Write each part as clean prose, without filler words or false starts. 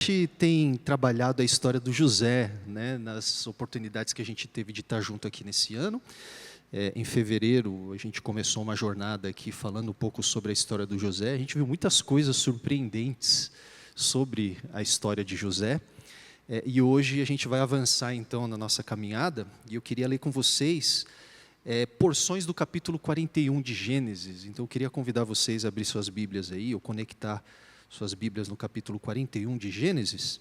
A gente tem trabalhado a história do José, né, nas oportunidades que a gente teve de estar junto aqui nesse ano. Em fevereiro, a gente começou uma jornada aqui falando um pouco sobre a história do José. A gente viu muitas coisas surpreendentes sobre a história de José. E hoje a gente vai avançar, então, na nossa caminhada. E eu queria ler com vocês porções do capítulo 41 de Gênesis. Então, eu queria convidar vocês a abrir suas Bíblias aí, ou conectar suas Bíblias no capítulo 41 de Gênesis.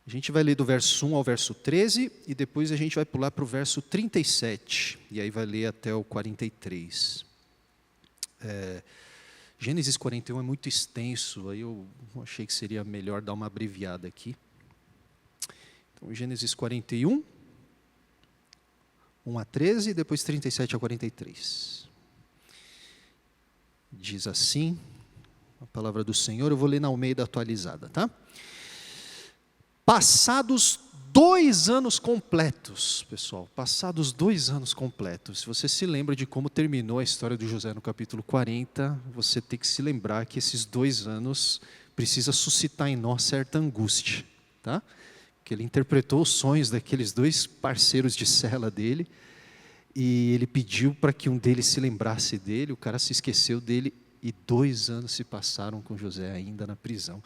A gente vai ler do verso 1 ao verso 13, e depois a gente vai pular para o verso 37, e aí vai ler até o 43. Gênesis 41 é muito extenso, aí eu achei que seria melhor dar uma abreviada aqui. Então, Gênesis 41, 1 a 13, e depois 37 a 43. Diz assim a palavra do Senhor. Eu vou ler na Almeida atualizada, tá? Passados 2 anos completos, pessoal, passados 2 anos completos. Se você se lembra de como terminou a história de José no capítulo 40, você tem que se lembrar que esses 2 anos precisa suscitar em nós certa angústia, tá? Porque ele interpretou os sonhos daqueles 2 parceiros de cela dele, e ele pediu para que um deles se lembrasse dele, o cara se esqueceu dele, e 2 anos se passaram com José ainda na prisão.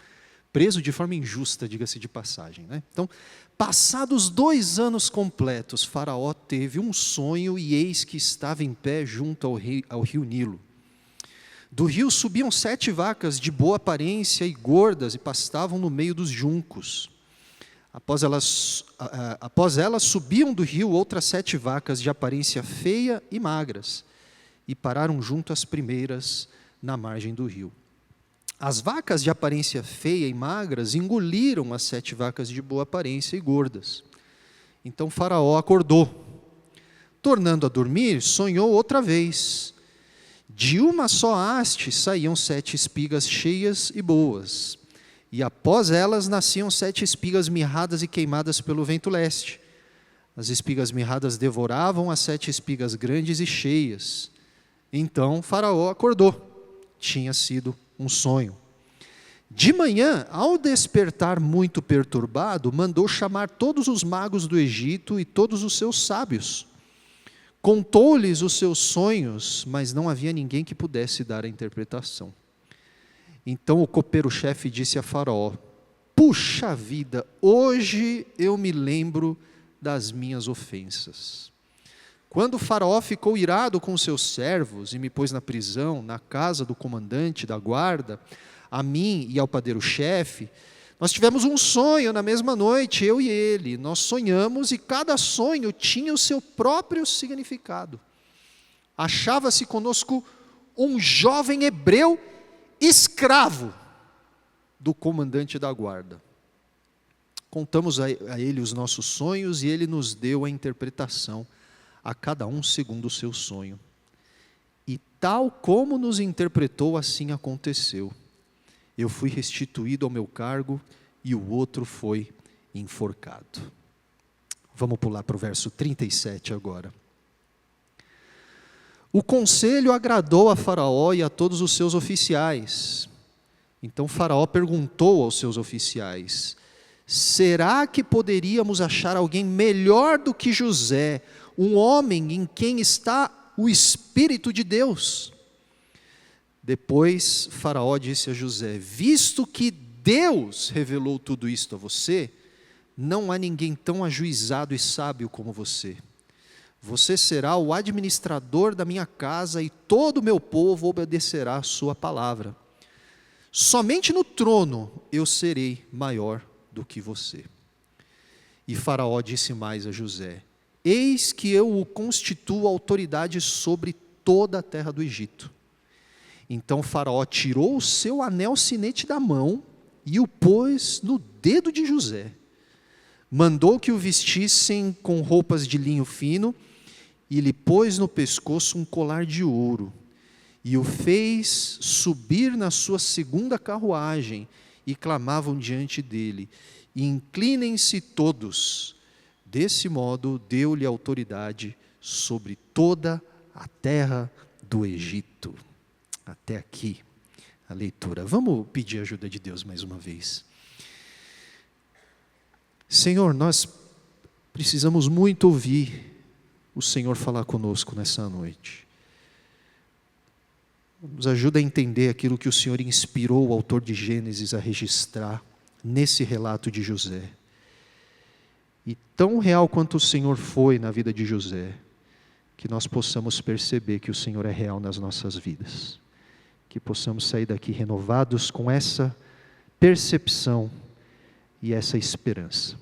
Preso de forma injusta, diga-se de passagem, né? Então, passados 2 anos completos, Faraó teve um sonho, e eis que estava em pé junto ao rio Nilo. Do rio subiam 7 vacas de boa aparência e gordas, e pastavam no meio dos juncos. Após elas subiam do rio outras 7 vacas de aparência feia e magras, e pararam junto às primeiras na margem do rio. As vacas de aparência feia e magras engoliram as 7 vacas de boa aparência e gordas. Então Faraó acordou. Tornando a dormir, sonhou outra vez. De uma só haste saíam 7 espigas cheias e boas, e após elas nasciam 7 espigas mirradas e queimadas pelo vento leste. As espigas mirradas devoravam as 7 espigas grandes e cheias. Então Faraó acordou. Tinha sido um sonho. De manhã, ao despertar muito perturbado, mandou chamar todos os magos do Egito e todos os seus sábios. Contou-lhes os seus sonhos, mas não havia ninguém que pudesse dar a interpretação. Então o copeiro-chefe disse a Faraó: puxa vida, hoje eu me lembro das minhas ofensas. Quando o Faraó ficou irado com seus servos e me pôs na prisão, na casa do comandante da guarda, a mim e ao padeiro-chefe, nós tivemos um sonho na mesma noite, eu e ele. Nós sonhamos, e cada sonho tinha o seu próprio significado. Achava-se conosco um jovem hebreu escravo do comandante da guarda. Contamos a ele os nossos sonhos, e ele nos deu a interpretação, a cada um segundo o seu sonho. E tal como nos interpretou, assim aconteceu. Eu fui restituído ao meu cargo, e o outro foi enforcado. Vamos pular para o verso 37 agora. O conselho agradou a Faraó e a todos os seus oficiais. Então Faraó perguntou aos seus oficiais: será que poderíamos achar alguém melhor do que José, um homem em quem está o Espírito de Deus? Depois Faraó disse a José: visto que Deus revelou tudo isto a você, não há ninguém tão ajuizado e sábio como você. Você será o administrador da minha casa, e todo o meu povo obedecerá a sua palavra. Somente no trono eu serei maior do que você. E Faraó disse mais a José: eis que eu o constituo autoridade sobre toda a terra do Egito. Então Faraó tirou o seu anel sinete da mão e o pôs no dedo de José. Mandou que o vestissem com roupas de linho fino, e lhe pôs no pescoço um colar de ouro, e o fez subir na sua segunda carruagem, e clamavam diante dele: inclinem-se todos. Desse modo deu-lhe autoridade sobre toda a terra do Egito. Até aqui a leitura. Vamos pedir a ajuda de Deus mais uma vez. Senhor, nós precisamos muito ouvir o Senhor falar conosco nessa noite. Nos ajuda a entender aquilo que o Senhor inspirou o autor de Gênesis a registrar nesse relato de José. E tão real quanto o Senhor foi na vida de José, que nós possamos perceber que o Senhor é real nas nossas vidas. Que possamos sair daqui renovados com essa percepção e essa esperança.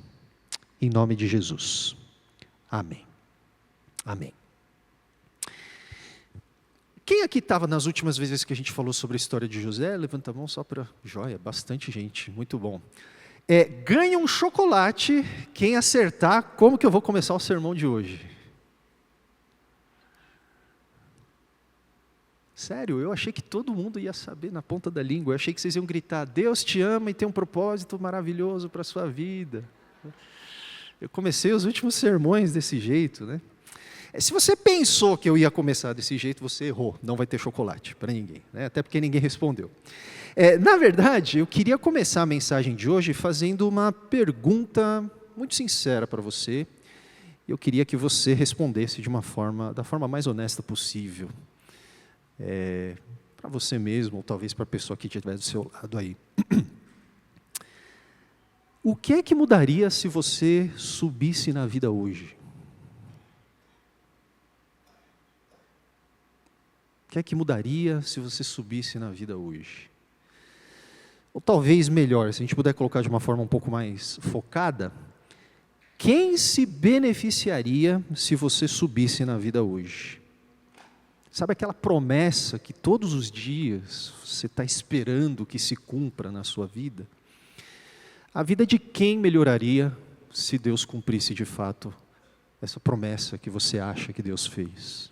Em nome de Jesus. Amém. Amém. Quem aqui estava nas últimas vezes que a gente falou sobre a história de José? Levanta a mão só para... Joia, bastante gente, muito bom. Ganha um chocolate quem acertar como que eu vou começar o sermão de hoje. Sério, eu achei que todo mundo ia saber na ponta da língua. Eu achei que vocês iam gritar, Deus te ama e tem um propósito maravilhoso para a sua vida. Eu comecei os últimos sermões desse jeito, né? Se você pensou que eu ia começar desse jeito, você errou. Não vai ter chocolate para ninguém, né? Até porque ninguém respondeu. Na verdade, eu queria começar a mensagem de hoje fazendo uma pergunta muito sincera para você. Eu queria que você respondesse da forma mais honesta possível. Para você mesmo, ou talvez para a pessoa que estiver do seu lado aí. O que é que mudaria se você subisse na vida hoje? O que é que mudaria se você subisse na vida hoje? Ou talvez melhor, se a gente puder colocar de uma forma um pouco mais focada, quem se beneficiaria se você subisse na vida hoje? Sabe aquela promessa que todos os dias você está esperando que se cumpra na sua vida? A vida de quem melhoraria se Deus cumprisse de fato essa promessa que você acha que Deus fez?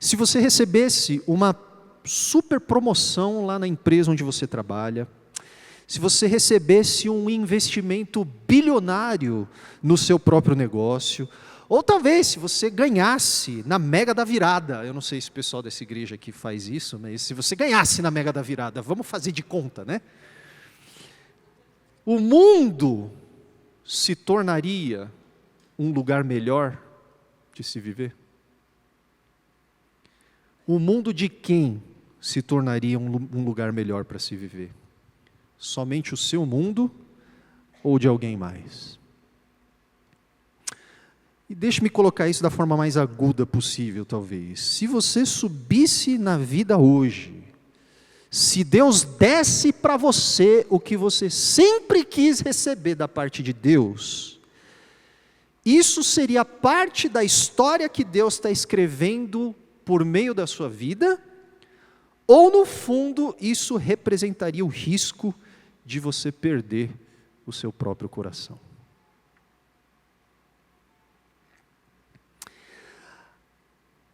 Se você recebesse uma super promoção lá na empresa onde você trabalha, se você recebesse um investimento bilionário no seu próprio negócio, ou talvez se você ganhasse na Mega da Virada, eu não sei se o pessoal dessa igreja aqui faz isso, mas se você ganhasse na Mega da Virada, vamos fazer de conta, né? O mundo se tornaria um lugar melhor de se viver? O mundo de quem se tornaria um lugar melhor para se viver? Somente o seu mundo ou de alguém mais? E deixe-me colocar isso da forma mais aguda possível, talvez. Se você subisse na vida hoje, se Deus desse para você o que você sempre quis receber da parte de Deus, isso seria parte da história que Deus está escrevendo por meio da sua vida, ou no fundo isso representaria o risco de você perder o seu próprio coração?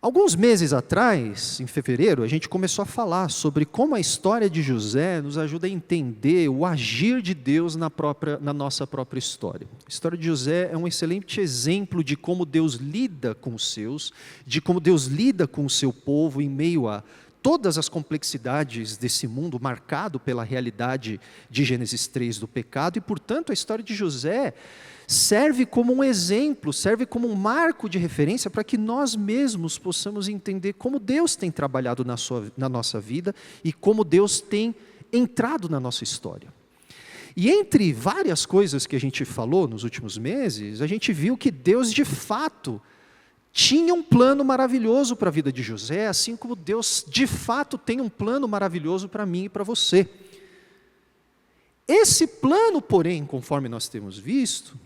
Alguns meses atrás, em fevereiro, a gente começou a falar sobre como a história de José nos ajuda a entender o agir de Deus na nossa própria história. A história de José é um excelente exemplo de como Deus lida com os seus, de como Deus lida com o seu povo em meio a todas as complexidades desse mundo marcado pela realidade de Gênesis 3 do pecado, e portanto a história de José serve como um exemplo, serve como um marco de referência para que nós mesmos possamos entender como Deus tem trabalhado na nossa vida e como Deus tem entrado na nossa história. E entre várias coisas que a gente falou nos últimos meses, a gente viu que Deus de fato tinha um plano maravilhoso para a vida de José, assim como Deus de fato tem um plano maravilhoso para mim e para você. Esse plano, porém, conforme nós temos visto,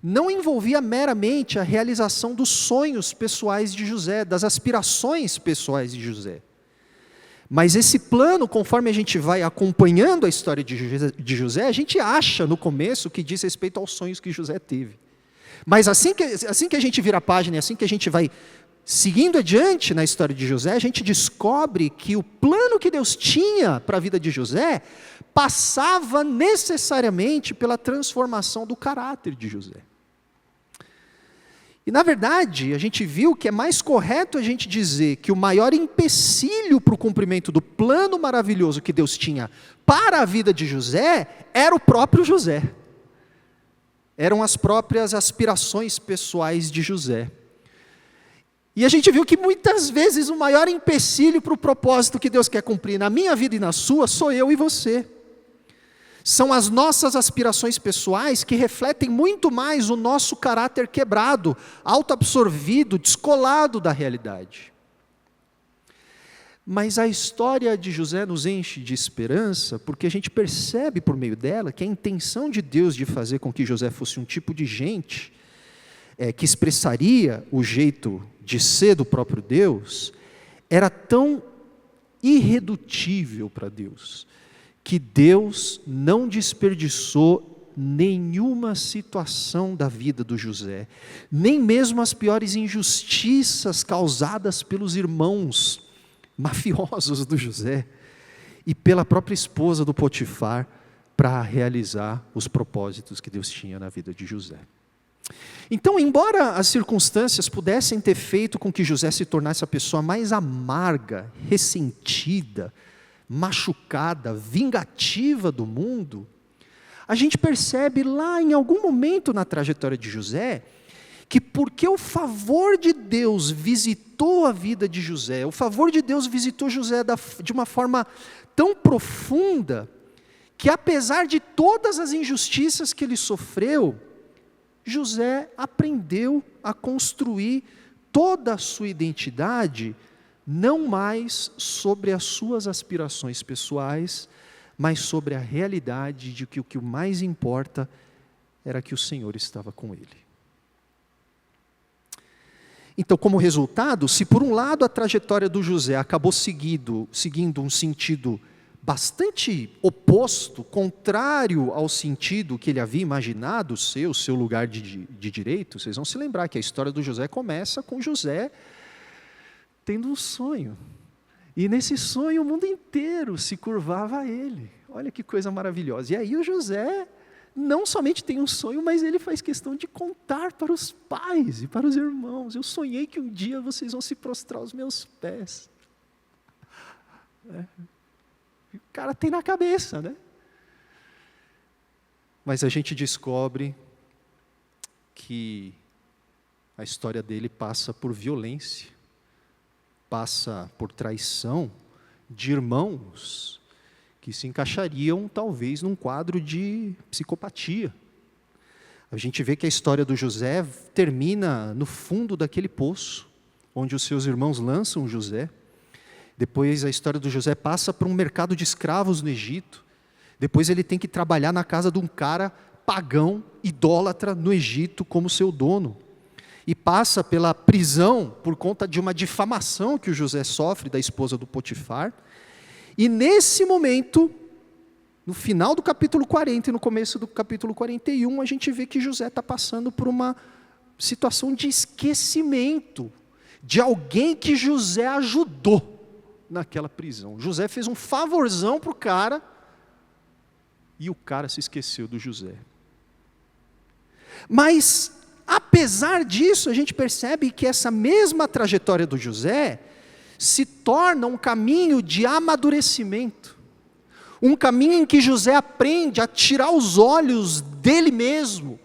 não envolvia meramente a realização dos sonhos pessoais de José, das aspirações pessoais de José. Mas esse plano, conforme a gente vai acompanhando a história de José, a gente acha no começo que diz respeito aos sonhos que José teve. Mas assim que a gente vira a página, assim que a gente vai seguindo adiante na história de José, a gente descobre que o plano que Deus tinha para a vida de José passava necessariamente pela transformação do caráter de José. E na verdade, a gente viu que é mais correto a gente dizer que o maior empecilho para o cumprimento do plano maravilhoso que Deus tinha para a vida de José era o próprio José. eram as próprias aspirações pessoais de José. E a gente viu que muitas vezes o maior empecilho para o propósito que Deus quer cumprir na minha vida e na sua, sou eu e você. São as nossas aspirações pessoais que refletem muito mais o nosso caráter quebrado, autoabsorvido, descolado da realidade. Mas a história de José nos enche de esperança, porque a gente percebe por meio dela que a intenção de Deus de fazer com que José fosse um tipo de gente que expressaria o jeito de ser do próprio Deus, era tão irredutível para Deus, que Deus não desperdiçou nenhuma situação da vida do José, nem mesmo as piores injustiças causadas pelos irmãos mafiosos do José e pela própria esposa do Potifar, para realizar os propósitos que Deus tinha na vida de José. Então, embora as circunstâncias pudessem ter feito com que José se tornasse a pessoa mais amarga, ressentida, machucada, vingativa do mundo, a gente percebe lá em algum momento na trajetória de José, que porque o favor de Deus visitou a vida de José, o favor de Deus visitou José de uma forma tão profunda, que apesar de todas as injustiças que ele sofreu, José aprendeu a construir toda a sua identidade, não mais sobre as suas aspirações pessoais, mas sobre a realidade de que o que mais importa era que o Senhor estava com ele. Então, como resultado, se por um lado a trajetória do José acabou seguindo um sentido bastante oposto, contrário ao sentido que ele havia imaginado ser o seu lugar de direito, vocês vão se lembrar que a história do José começa com José tendo um sonho. E nesse sonho o mundo inteiro se curvava a ele. Olha que coisa maravilhosa. E aí o José não somente tem um sonho, mas ele faz questão de contar para os pais e para os irmãos. Eu sonhei que um dia vocês vão se prostrar aos meus pés. O cara tem na cabeça, né? Mas a gente descobre que a história dele passa por violência, passa por traição de irmãos que se encaixariam talvez num quadro de psicopatia. A gente vê que a história do José termina no fundo daquele poço, onde os seus irmãos lançam José. Depois a história do José passa por um mercado de escravos no Egito. Depois ele tem que trabalhar na casa de um cara pagão, idólatra no Egito como seu dono. E passa pela prisão por conta de uma difamação que o José sofre da esposa do Potifar. E nesse momento, no final do capítulo 40 e no começo do capítulo 41, a gente vê que José está passando por uma situação de esquecimento de alguém que José ajudou naquela prisão. José fez um favorzão para o cara e o cara se esqueceu do José. Mas, apesar disso, a gente percebe que essa mesma trajetória do José se torna um caminho de amadurecimento, um caminho em que José aprende a tirar os olhos dele mesmo,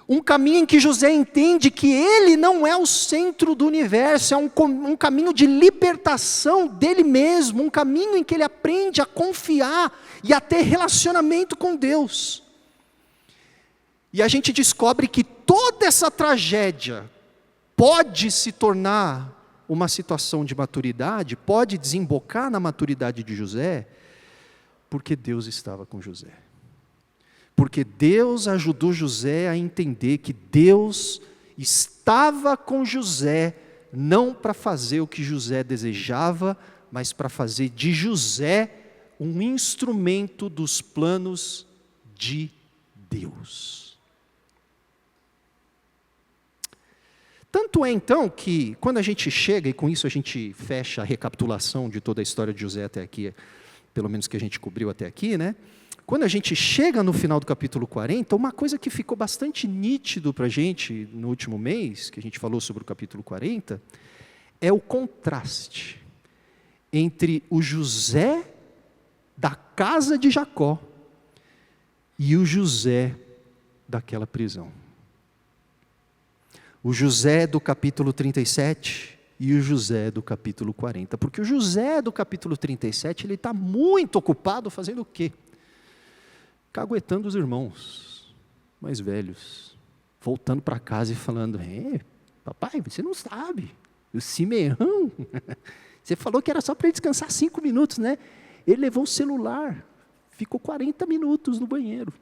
um caminho em que José entende que ele não é o centro do universo, é um caminho de libertação dele mesmo, um caminho em que ele aprende a confiar e a ter relacionamento com Deus. E a gente descobre que toda essa tragédia pode se tornar uma situação de maturidade, pode desembocar na maturidade de José, porque Deus estava com José. Porque Deus ajudou José a entender que Deus estava com José, não para fazer o que José desejava, mas para fazer de José um instrumento dos planos de Deus. Tanto é então que, quando a gente chega, e com isso a gente fecha a recapitulação de toda a história de José até aqui, pelo menos que a gente cobriu até aqui, né? Quando a gente chega no final do capítulo 40, uma coisa que ficou bastante nítido para a gente no último mês, que a gente falou sobre o capítulo 40, é o contraste entre o José da casa de Jacó e o José daquela prisão. O José do capítulo 37 e o José do capítulo 40. Porque o José do capítulo 37, ele está muito ocupado fazendo o quê? Caguetando os irmãos mais velhos, voltando para casa e falando: papai, você não sabe, o Simeão, você falou que era só para ele descansar 5 minutos, né? Ele levou o celular, ficou 40 minutos no banheiro,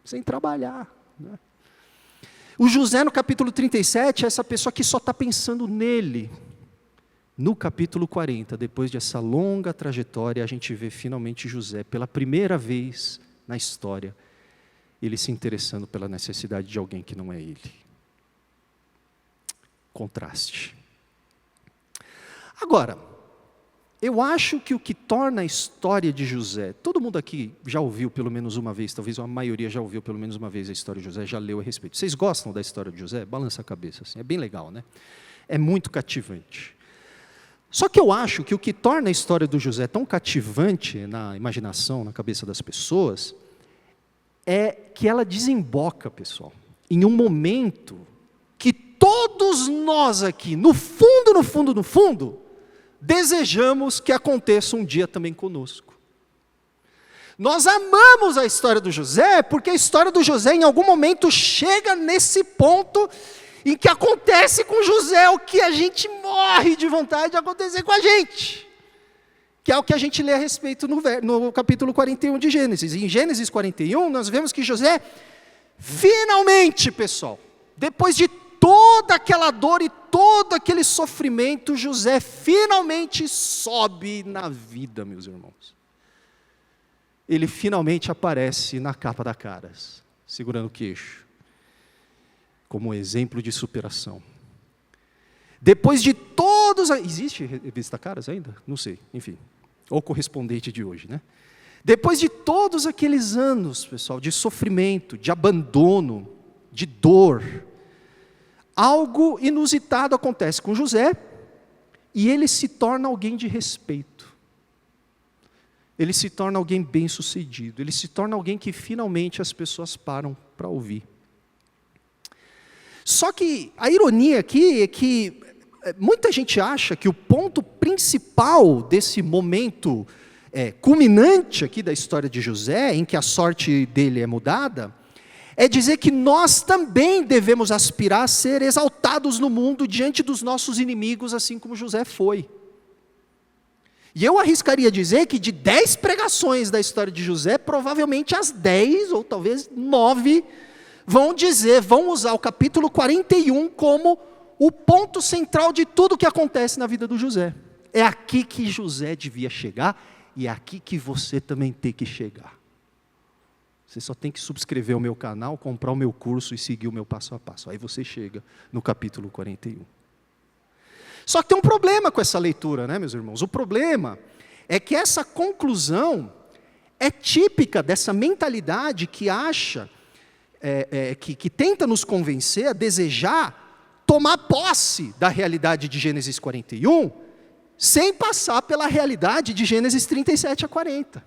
sem trabalhar, né? O José no capítulo 37 é essa pessoa que só está pensando nele. No capítulo 40, depois dessa longa trajetória, a gente vê finalmente José, pela primeira vez na história, ele se interessando pela necessidade de alguém que não é ele. Contraste. Agora, eu acho que o que torna a história de José, todo mundo aqui já ouviu pelo menos uma vez, talvez a maioria já ouviu pelo menos uma vez a história de José, já leu a respeito. Vocês gostam da história de José? Balança a cabeça, assim, é bem legal, né? É muito cativante. Só que eu acho que o que torna a história do José tão cativante na imaginação, na cabeça das pessoas, é que ela desemboca, pessoal, em um momento que todos nós aqui, no fundo, desejamos que aconteça um dia também conosco. Nós amamos a história do José, porque a história do José em algum momento chega nesse ponto em que acontece com José o que a gente morre de vontade de acontecer com a gente, que é o que a gente lê a respeito no capítulo 41 de Gênesis. Em Gênesis 41, nós vemos que José, finalmente, pessoal, depois de toda aquela dor e todo aquele sofrimento, José finalmente sobe na vida, meus irmãos. Ele finalmente aparece na capa da Caras, segurando o queixo, como um exemplo de superação. Depois de todos... Existe revista Caras ainda? Não sei, enfim. Ou correspondente de hoje, né? Depois de todos aqueles anos, pessoal, de sofrimento, de abandono, de dor, algo inusitado acontece com José, e ele se torna alguém de respeito. Ele se torna alguém bem-sucedido. Ele se torna alguém que finalmente as pessoas param para ouvir. Só que a ironia aqui é que muita gente acha que o ponto principal desse momento culminante aqui da história de José, em que a sorte dele é mudada, é dizer que nós também devemos aspirar a ser exaltados no mundo diante dos nossos inimigos, assim como José foi. E eu arriscaria dizer que de 10 pregações da história de José, provavelmente as 10 ou talvez 9 vão usar o capítulo 41 como o ponto central de tudo o que acontece na vida do José. É aqui que José devia chegar e é aqui que você também tem que chegar. Você só tem que subscrever o meu canal, comprar o meu curso e seguir o meu passo a passo. Aí você chega no capítulo 41. Só que tem um problema com essa leitura, né, meus irmãos? O problema é que essa conclusão é típica dessa mentalidade que acha, que tenta nos convencer a desejar tomar posse da realidade de Gênesis 41, sem passar pela realidade de Gênesis 37 a 40.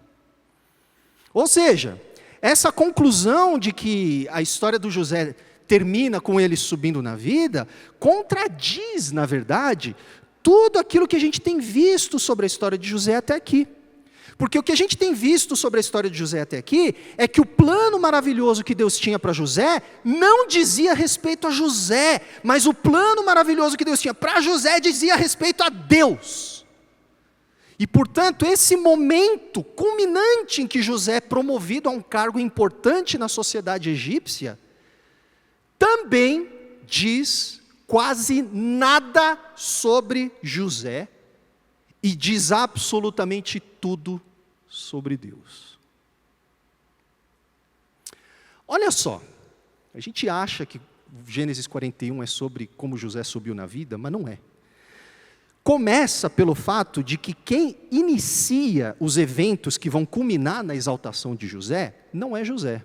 Ou seja, essa conclusão de que a história do José termina com ele subindo na vida, contradiz, na verdade, tudo aquilo que a gente tem visto sobre a história de José até aqui. Porque o que a gente tem visto sobre a história de José até aqui, é que o plano maravilhoso que Deus tinha para José, não dizia respeito a José, mas o plano maravilhoso que Deus tinha para José, dizia respeito a Deus. E, portanto, esse momento culminante em que José é promovido a um cargo importante na sociedade egípcia, também diz quase nada sobre José e diz absolutamente tudo sobre Deus. Olha só, a gente acha que Gênesis 41 é sobre como José subiu na vida, mas não é. Começa pelo fato de que quem inicia os eventos que vão culminar na exaltação de José, não é José.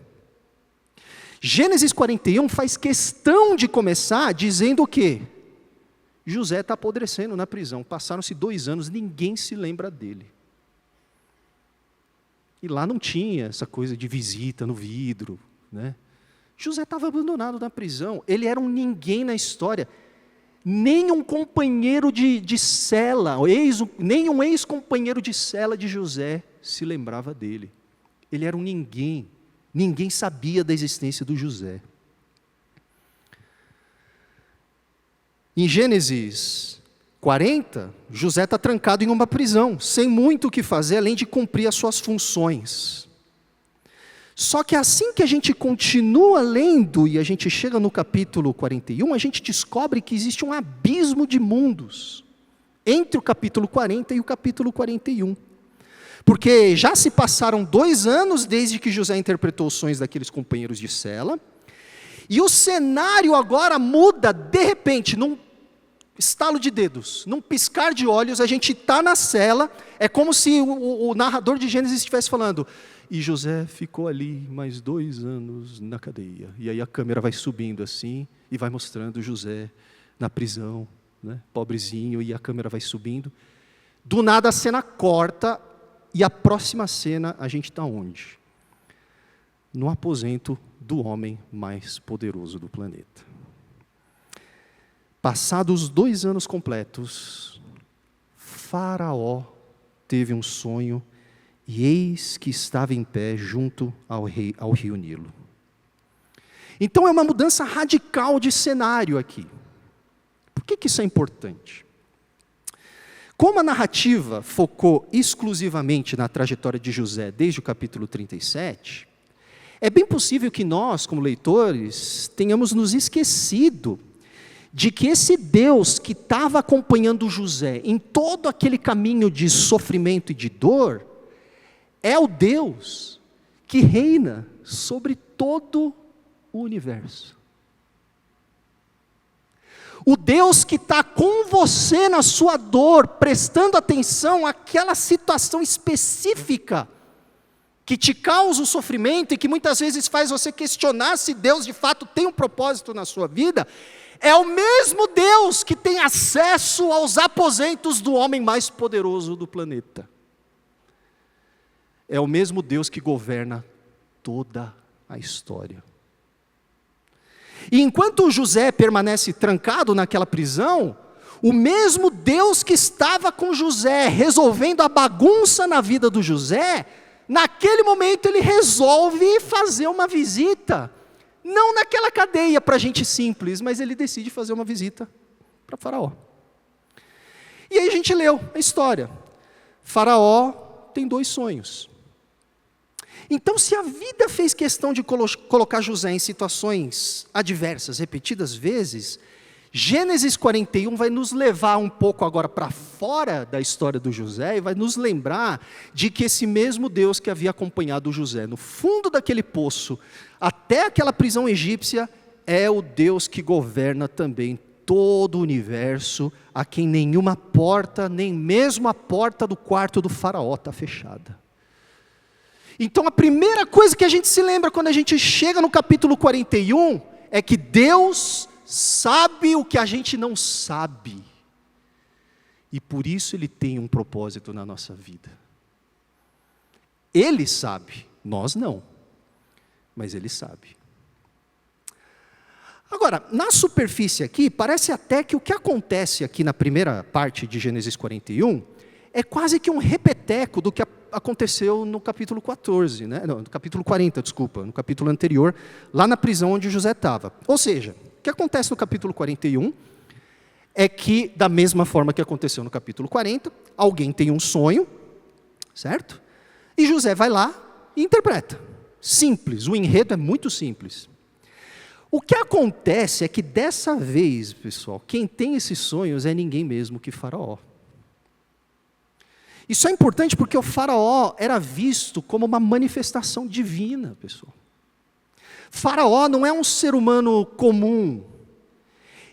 Gênesis 41 faz questão de começar dizendo o quê? José está apodrecendo na prisão, passaram-se 2 anos, ninguém se lembra dele. E lá não tinha essa coisa de visita no vidro, né? José estava abandonado na prisão, ele era um ninguém na história. Nem um companheiro de cela, nem um ex-companheiro de cela de José se lembrava dele. Ele era um ninguém, ninguém sabia da existência do José. Em Gênesis 40, José está trancado em uma prisão, sem muito o que fazer, além de cumprir as suas funções. Só que assim que a gente continua lendo e a gente chega no capítulo 41, a gente descobre que existe um abismo de mundos entre o capítulo 40 e o capítulo 41. Porque já se passaram 2 anos desde que José interpretou os sonhos daqueles companheiros de cela, e o cenário agora muda de repente, num estalo de dedos, num piscar de olhos, a gente está na cela, é como se o narrador de Gênesis estivesse falando, e José ficou ali mais 2 anos na cadeia. E aí a câmera vai subindo assim, e vai mostrando José na prisão, né, pobrezinho, e a câmera vai subindo. Do nada a cena corta, e a próxima cena a gente está onde? No aposento do homem mais poderoso do planeta. Passados 2 anos completos, Faraó teve um sonho, e eis que estava em pé junto ao rio Nilo. Então é uma mudança radical de cenário aqui. Por que isso é importante? Como a narrativa focou exclusivamente na trajetória de José desde o capítulo 37, é bem possível que nós, como leitores, tenhamos nos esquecido de que esse Deus que estava acompanhando José em todo aquele caminho de sofrimento e de dor, é o Deus que reina sobre todo o universo. O Deus que está com você na sua dor, prestando atenção àquela situação específica que te causa o sofrimento e que muitas vezes faz você questionar se Deus de fato tem um propósito na sua vida, é o mesmo Deus que tem acesso aos aposentos do homem mais poderoso do planeta. É o mesmo Deus que governa toda a história. E enquanto José permanece trancado naquela prisão, o mesmo Deus que estava com José, resolvendo a bagunça na vida do José, naquele momento ele resolve fazer uma visita, não naquela cadeia para gente simples, mas ele decide fazer uma visita para Faraó. E aí a gente leu a história. Faraó tem 2 sonhos. Então, se a vida fez questão de colocar José em situações adversas, repetidas vezes, Gênesis 41 vai nos levar um pouco agora para fora da história do José e vai nos lembrar de que esse mesmo Deus que havia acompanhado José no fundo daquele poço, até aquela prisão egípcia, é o Deus que governa também todo o universo, a quem nenhuma porta, nem mesmo a porta do quarto do faraó está fechada. Então a primeira coisa que a gente se lembra quando a gente chega no capítulo 41 é que Deus sabe o que a gente não sabe. E por isso Ele tem um propósito na nossa vida. Ele sabe, nós não, mas Ele sabe. Agora, na superfície aqui, parece até que o que acontece aqui na primeira parte de Gênesis 41 é quase que um repeteco do que aconteceu no capítulo 14, né? Não, no capítulo 40, desculpa, no capítulo anterior, lá na prisão onde José estava. Ou seja, o que acontece no capítulo 41 é que, da mesma forma que aconteceu no capítulo 40, alguém tem um sonho, certo? E José vai lá e interpreta. Simples, o enredo é muito simples. O que acontece é que dessa vez, pessoal, quem tem esses sonhos é ninguém mesmo que Faraó. Isso é importante porque o faraó era visto como uma manifestação divina, pessoal. Faraó não é um ser humano comum.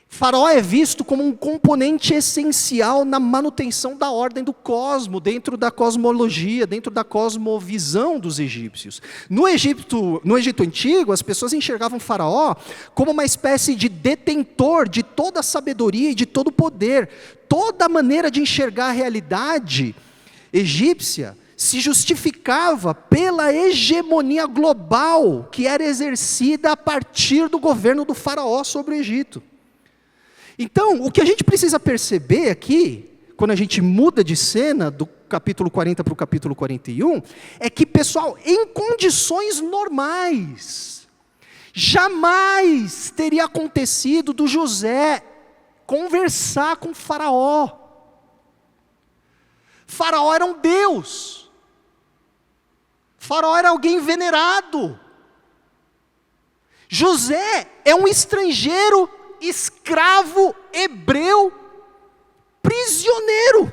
Faraó é visto como um componente essencial na manutenção da ordem do cosmos, dentro da cosmologia, dentro da cosmovisão dos egípcios. No Egito Antigo, as pessoas enxergavam Faraó como uma espécie de detentor de toda a sabedoria e de todo o poder. Toda a maneira de enxergar a realidade egípcia se justificava pela hegemonia global que era exercida a partir do governo do faraó sobre o Egito. Então, o que a gente precisa perceber aqui, quando a gente muda de cena do capítulo 40 para o capítulo 41, é que, pessoal, em condições normais, jamais teria acontecido do José conversar com Faraó. Faraó era um deus. Faraó era alguém venerado. José é um estrangeiro, escravo, hebreu, prisioneiro.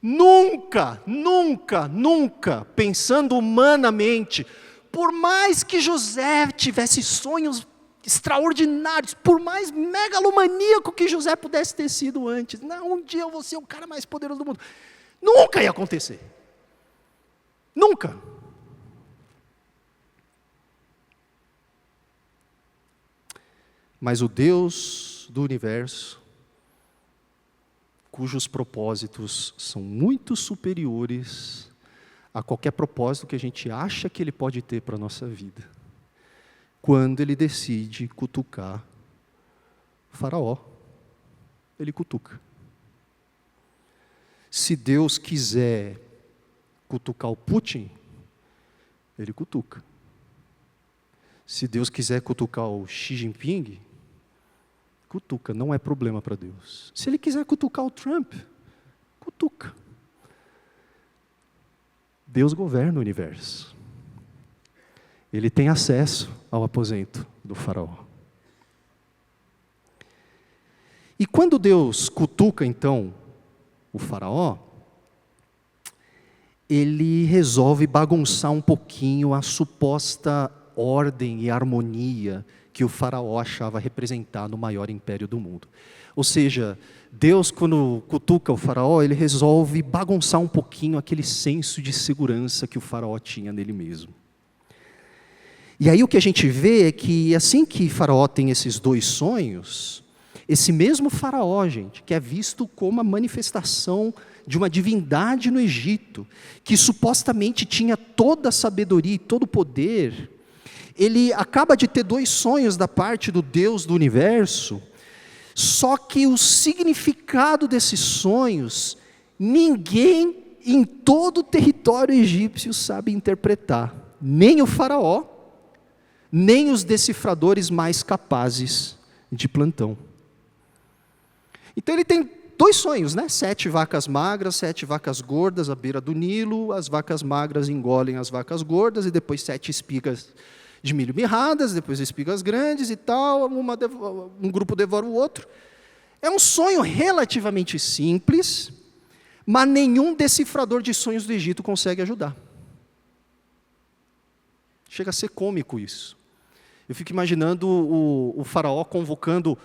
Nunca, nunca, nunca, pensando humanamente, por mais que José tivesse sonhos extraordinários, por mais megalomaníaco que José pudesse ter sido antes, não, um dia eu vou ser o cara mais poderoso do mundo, nunca ia acontecer, nunca. Mas o Deus do universo, cujos propósitos são muito superiores a qualquer propósito que a gente acha que Ele pode ter para a nossa vida, quando Ele decide cutucar Faraó, Ele cutuca. Se Deus quiser cutucar o Putin, Ele cutuca. Se Deus quiser cutucar o Xi Jinping, cutuca, não é problema para Deus. Se Ele quiser cutucar o Trump, cutuca. Deus governa o universo. Ele tem acesso ao aposento do faraó. E quando Deus cutuca, então, o faraó, ele resolve bagunçar um pouquinho a suposta ordem e harmonia que o faraó achava representar no maior império do mundo. Ou seja, Deus, quando cutuca o faraó, ele resolve bagunçar um pouquinho aquele senso de segurança que o faraó tinha nele mesmo. E aí o que a gente vê é que assim que Faraó tem esses dois sonhos, esse mesmo Faraó, gente, que é visto como a manifestação de uma divindade no Egito, que supostamente tinha toda a sabedoria e todo o poder, ele acaba de ter dois sonhos da parte do Deus do universo, só que o significado desses sonhos, ninguém em todo o território egípcio sabe interpretar, nem o Faraó, nem os decifradores mais capazes de plantão. Então ele tem dois sonhos, né? 7 vacas magras, 7 vacas gordas à beira do Nilo, as vacas magras engolem as vacas gordas, e depois 7 espigas de milho mirradas, depois espigas grandes e tal, um grupo devora o outro. É um sonho relativamente simples, mas nenhum decifrador de sonhos do Egito consegue ajudar. Chega a ser cômico isso. Eu fico imaginando o faraó convocando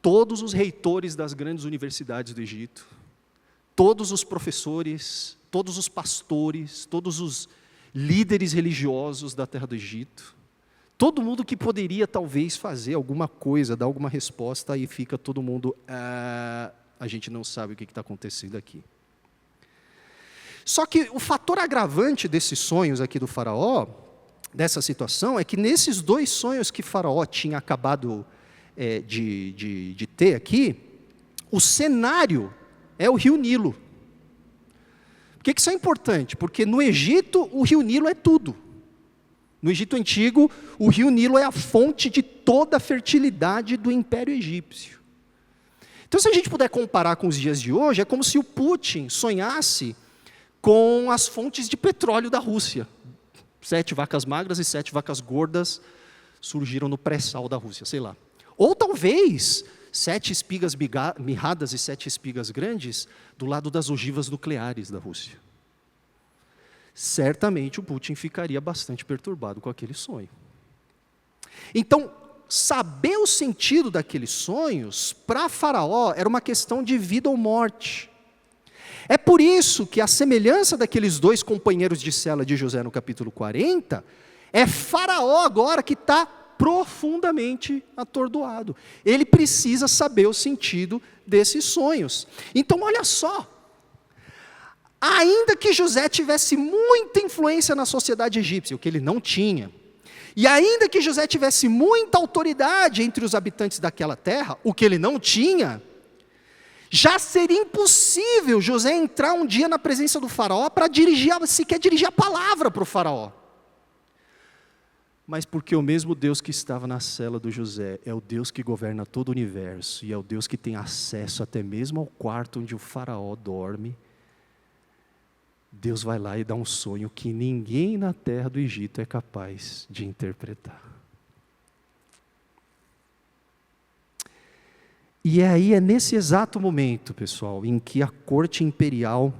todos os reitores das grandes universidades do Egito, todos os professores, todos os pastores, todos os líderes religiosos da terra do Egito, todo mundo que poderia talvez fazer alguma coisa, dar alguma resposta, aí fica todo mundo, a gente não sabe o que está acontecendo aqui. Só que o fator agravante desses sonhos aqui do faraó, dessa situação, é que nesses dois sonhos que Faraó tinha acabado de ter aqui, o cenário é o rio Nilo. Por que isso é importante? Porque no Egito, o rio Nilo é tudo. No Egito Antigo, o rio Nilo é a fonte de toda a fertilidade do Império Egípcio. Então, se a gente puder comparar com os dias de hoje, é como se o Putin sonhasse com as fontes de petróleo da Rússia. 7 vacas magras e 7 vacas gordas surgiram no pré-sal da Rússia, sei lá. Ou talvez 7 espigas mirradas e 7 espigas grandes do lado das ogivas nucleares da Rússia. Certamente o Putin ficaria bastante perturbado com aquele sonho. Então, saber o sentido daqueles sonhos, para Faraó, era uma questão de vida ou morte. É por isso que a semelhança daqueles dois companheiros de cela de José no capítulo 40, é Faraó agora que está profundamente atordoado. Ele precisa saber o sentido desses sonhos. Então olha só, ainda que José tivesse muita influência na sociedade egípcia, o que ele não tinha, e ainda que José tivesse muita autoridade entre os habitantes daquela terra, o que ele não tinha, já seria impossível José entrar um dia na presença do faraó para sequer dirigir a palavra para o faraó. Mas porque o mesmo Deus que estava na cela do José é o Deus que governa todo o universo, e é o Deus que tem acesso até mesmo ao quarto onde o faraó dorme, Deus vai lá e dá um sonho que ninguém na terra do Egito é capaz de interpretar. E é nesse exato momento, pessoal, em que a corte imperial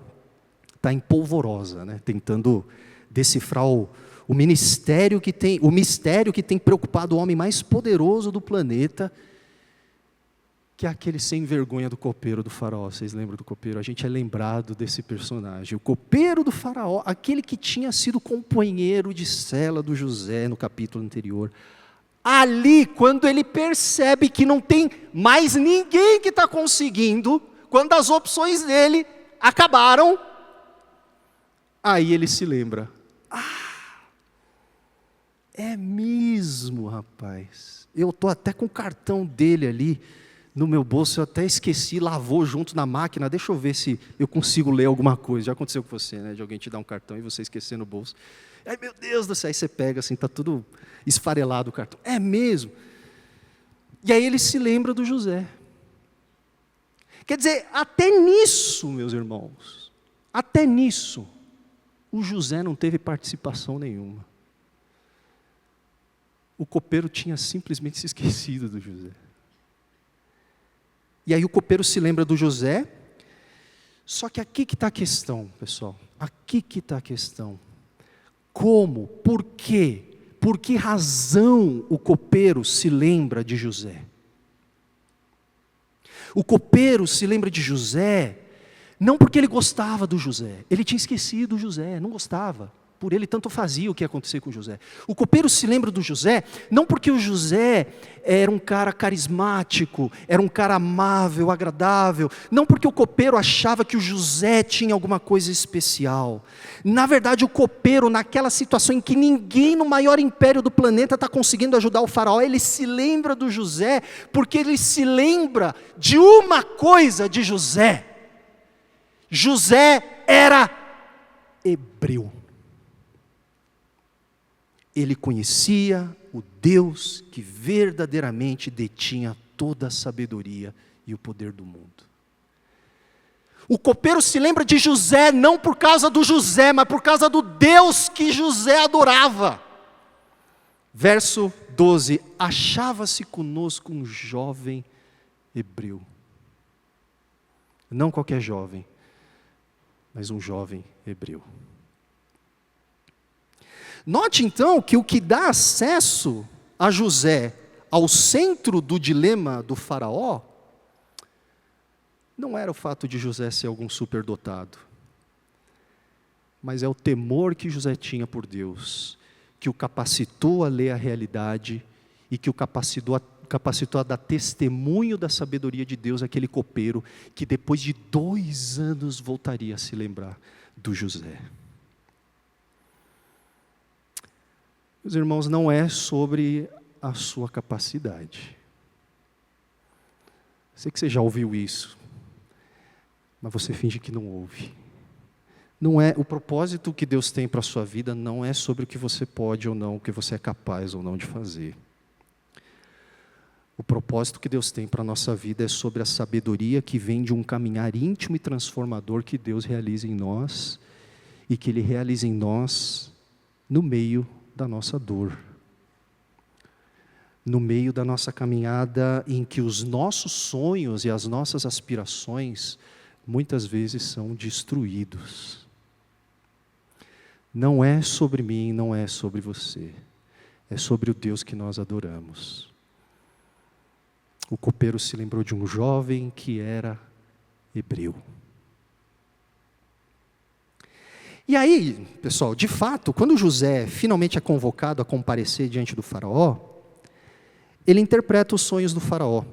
está em polvorosa, né, tentando decifrar o mistério que tem preocupado o homem mais poderoso do planeta, que é aquele sem vergonha do copeiro do faraó. Vocês lembram do copeiro? A gente é lembrado desse personagem. O copeiro do faraó, aquele que tinha sido companheiro de cela do José no capítulo anterior. Ali, quando ele percebe que não tem mais ninguém que está conseguindo, quando as opções dele acabaram, aí ele se lembra. É mesmo, rapaz. Eu estou até com o cartão dele ali no meu bolso, eu até esqueci, lavou junto na máquina, deixa eu ver se eu consigo ler alguma coisa. Já aconteceu com você, né? De alguém te dar um cartão e você esquecer no bolso. Ai, meu Deus do céu, aí você pega assim, está tudo esfarelado o cartão. É mesmo. E aí ele se lembra do José. Quer dizer, até nisso, meus irmãos, até nisso, o José não teve participação nenhuma. O copeiro tinha simplesmente se esquecido do José. E aí o copeiro se lembra do José, só que aqui que está a questão, pessoal. Aqui que está a questão. Como? Por quê? Por que razão o copeiro se lembra de José? O copeiro se lembra de José, não porque ele gostava do José. Ele tinha esquecido o José, não gostava. Por ele tanto fazia o que ia acontecer com José. O copeiro se lembra do José, não porque o José era um cara carismático, era um cara amável, agradável, não porque o copeiro achava que o José tinha alguma coisa especial. Na verdade, o copeiro, naquela situação em que ninguém no maior império do planeta está conseguindo ajudar o faraó, ele se lembra do José, porque ele se lembra de uma coisa de José. José era hebreu. Ele conhecia o Deus que verdadeiramente detinha toda a sabedoria e o poder do mundo. O copeiro se lembra de José não por causa do José, mas por causa do Deus que José adorava. Verso 12: achava-se conosco um jovem hebreu. Não qualquer jovem, mas um jovem hebreu. Note então que o que dá acesso a José ao centro do dilema do faraó, não era o fato de José ser algum superdotado, mas é o temor que José tinha por Deus, que o capacitou a ler a realidade e que o capacitou a dar testemunho da sabedoria de Deus àquele copeiro, que depois de 2 anos voltaria a se lembrar do José. Meus irmãos, não é sobre a sua capacidade. Sei que você já ouviu isso, mas você finge que não ouve. Não é o propósito que Deus tem para a sua vida, não é sobre o que você pode ou não, o que você é capaz ou não de fazer. O propósito que Deus tem para a nossa vida é sobre a sabedoria que vem de um caminhar íntimo e transformador que Deus realiza em nós, e que Ele realiza em nós no meio da nossa dor, no meio da nossa caminhada em que os nossos sonhos e as nossas aspirações muitas vezes são destruídos. Não é sobre mim, não é sobre você, é sobre o Deus que nós adoramos. O copeiro se lembrou de um jovem que era hebreu. E aí, pessoal, de fato, quando José finalmente é convocado a comparecer diante do faraó, ele interpreta os sonhos do faraó.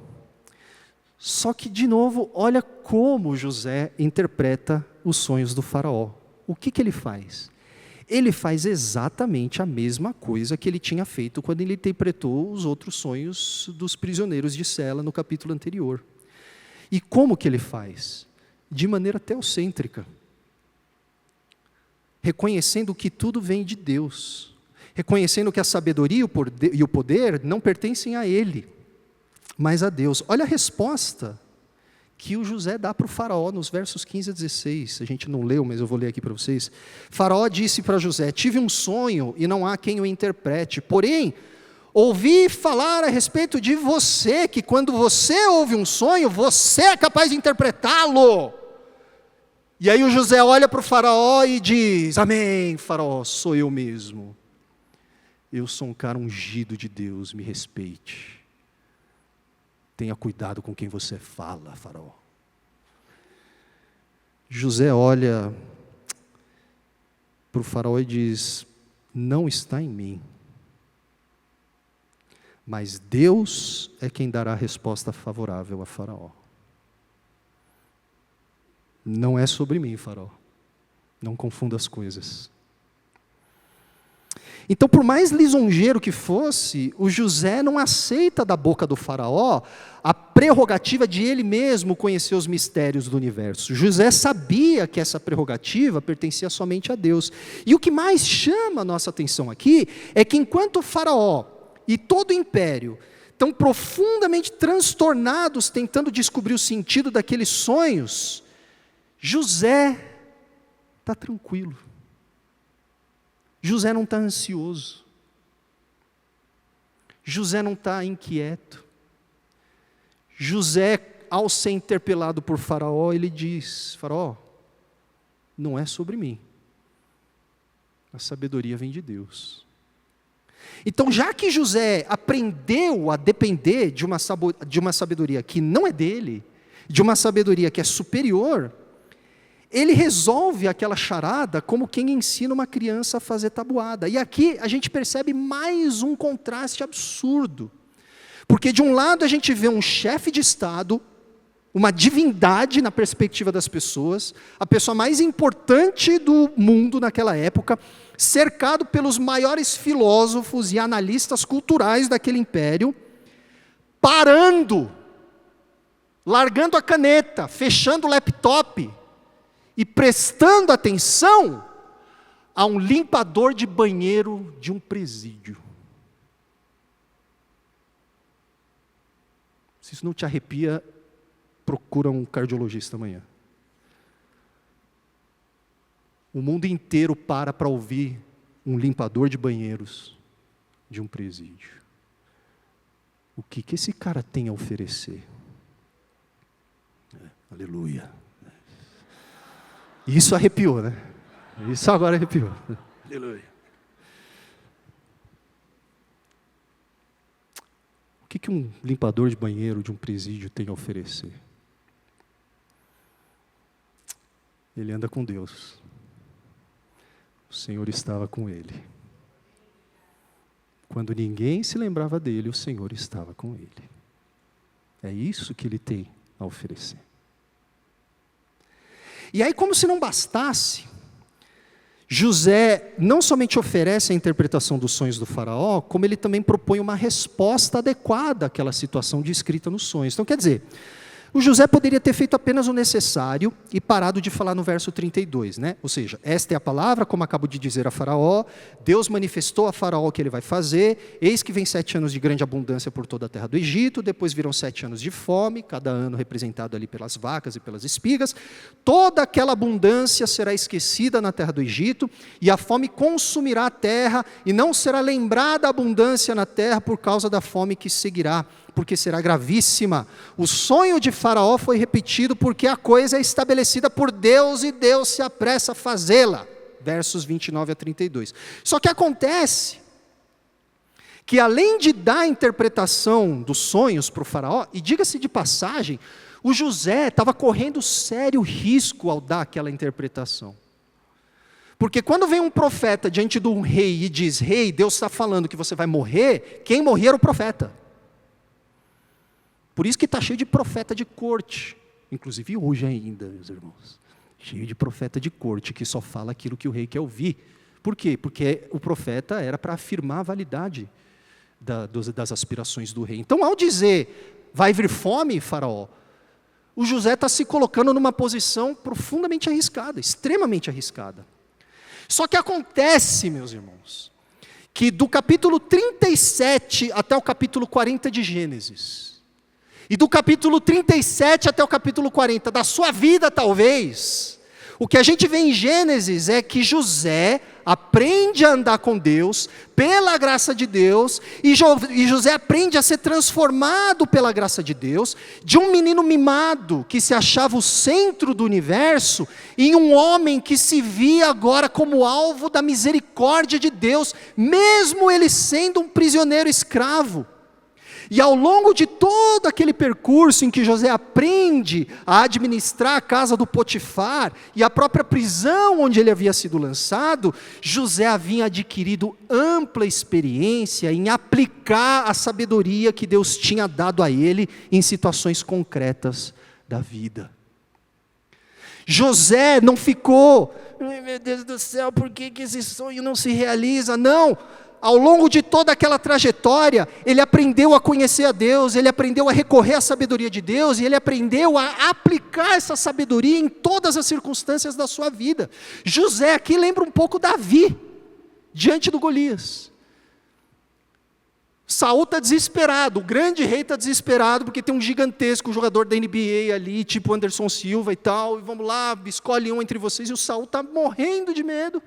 Só que, de novo, olha como José interpreta os sonhos do faraó. O que ele faz? Ele faz exatamente a mesma coisa que ele tinha feito quando ele interpretou os outros sonhos dos prisioneiros de cela no capítulo anterior. E como que ele faz? De maneira teocêntrica, reconhecendo que tudo vem de Deus, reconhecendo que a sabedoria e o poder não pertencem a ele, mas a Deus. Olha a resposta que o José dá para o faraó nos versos 15 a 16, a gente não leu, mas eu vou ler aqui para vocês. Faraó disse para José: tive um sonho e não há quem o interprete, porém, ouvi falar a respeito de você, que quando você ouve um sonho, você é capaz de interpretá-lo. E aí o José olha para o faraó e diz: amém, faraó, sou eu mesmo. Eu sou um cara ungido de Deus, me respeite. Tenha cuidado com quem você fala, faraó. José olha para o faraó e diz: não está em mim, mas Deus é quem dará a resposta favorável a faraó. Não é sobre mim, faraó. Não confunda as coisas. Então, por mais lisonjeiro que fosse, o José não aceita da boca do faraó a prerrogativa de ele mesmo conhecer os mistérios do universo. José sabia que essa prerrogativa pertencia somente a Deus. E o que mais chama a nossa atenção aqui é que enquanto o faraó e todo o império estão profundamente transtornados tentando descobrir o sentido daqueles sonhos, José está tranquilo. José não está ansioso. José não está inquieto. José, ao ser interpelado por Faraó, ele diz: Faraó, não é sobre mim. A sabedoria vem de Deus. Então, já que José aprendeu a depender de uma sabedoria que não é dele, de uma sabedoria que é superior, ele resolve aquela charada como quem ensina uma criança a fazer tabuada. E aqui a gente percebe mais um contraste absurdo. Porque de um lado a gente vê um chefe de Estado, uma divindade na perspectiva das pessoas, a pessoa mais importante do mundo naquela época, cercado pelos maiores filósofos e analistas culturais daquele império, parando, largando a caneta, fechando o laptop, e prestando atenção a um limpador de banheiro de um presídio. Se isso não te arrepia, procura um cardiologista amanhã. O mundo inteiro para ouvir um limpador de banheiros de um presídio. O que esse cara tem a oferecer? Aleluia. Isso arrepiou, né? Isso agora arrepiou. Aleluia. O que um limpador de banheiro de um presídio tem a oferecer? Ele anda com Deus. O Senhor estava com ele. Quando ninguém se lembrava dele, o Senhor estava com ele. É isso que ele tem a oferecer. E aí, como se não bastasse, José não somente oferece a interpretação dos sonhos do faraó, como ele também propõe uma resposta adequada àquela situação descrita nos sonhos. Então, quer dizer, o José poderia ter feito apenas o necessário e parado de falar no verso 32, né? Ou seja, esta é a palavra, como acabo de dizer a Faraó, Deus manifestou a Faraó o que ele vai fazer, eis que vem 7 anos de grande abundância por toda a terra do Egito, depois virão 7 anos de fome, cada ano representado ali pelas vacas e pelas espigas, toda aquela abundância será esquecida na terra do Egito, e a fome consumirá a terra, e não será lembrada a abundância na terra por causa da fome que seguirá, porque será gravíssima. O sonho de Faraó foi repetido porque a coisa é estabelecida por Deus e Deus se apressa a fazê-la. Versos 29 a 32. Só que acontece que além de dar a interpretação dos sonhos para o Faraó, e diga-se de passagem, o José estava correndo sério risco ao dar aquela interpretação. Porque quando vem um profeta diante de um rei e diz: rei, Deus está falando que você vai morrer, quem morria era o profeta. Por isso que está cheio de profeta de corte, inclusive hoje ainda, meus irmãos. cheio de profeta de corte, que só fala aquilo que o rei quer ouvir. Por quê? Porque o profeta era para afirmar a validade das aspirações do rei. Então, ao dizer, vai vir fome, faraó, o José está se colocando numa posição profundamente arriscada, extremamente arriscada. Só que acontece, meus irmãos, que do capítulo 37 até o capítulo 40 de Gênesis, e do capítulo 37 até o capítulo 40 da sua vida, talvez, o que a gente vê em Gênesis é que José aprende a andar com Deus, pela graça de Deus, e José aprende a ser transformado pela graça de Deus, de um menino mimado, que se achava o centro do universo, em um homem que se via agora como alvo da misericórdia de Deus, mesmo ele sendo um prisioneiro escravo. E ao longo de todo aquele percurso em que José aprende a administrar a casa do Potifar e a própria prisão onde ele havia sido lançado, José havia adquirido ampla experiência em aplicar a sabedoria que Deus tinha dado a ele em situações concretas da vida. José não ficou, meu Deus do céu, por que esse sonho não se realiza? Não. Ao longo de toda aquela trajetória, ele aprendeu a conhecer a Deus, ele aprendeu a recorrer à sabedoria de Deus, e ele aprendeu a aplicar essa sabedoria em todas as circunstâncias da sua vida. José aqui lembra um pouco Davi, diante do Golias. Saul está desesperado, o grande rei está desesperado, porque tem um gigantesco jogador da NBA ali, tipo Anderson Silva e tal, e vamos lá, escolhe um entre vocês, e o Saul está morrendo de medo.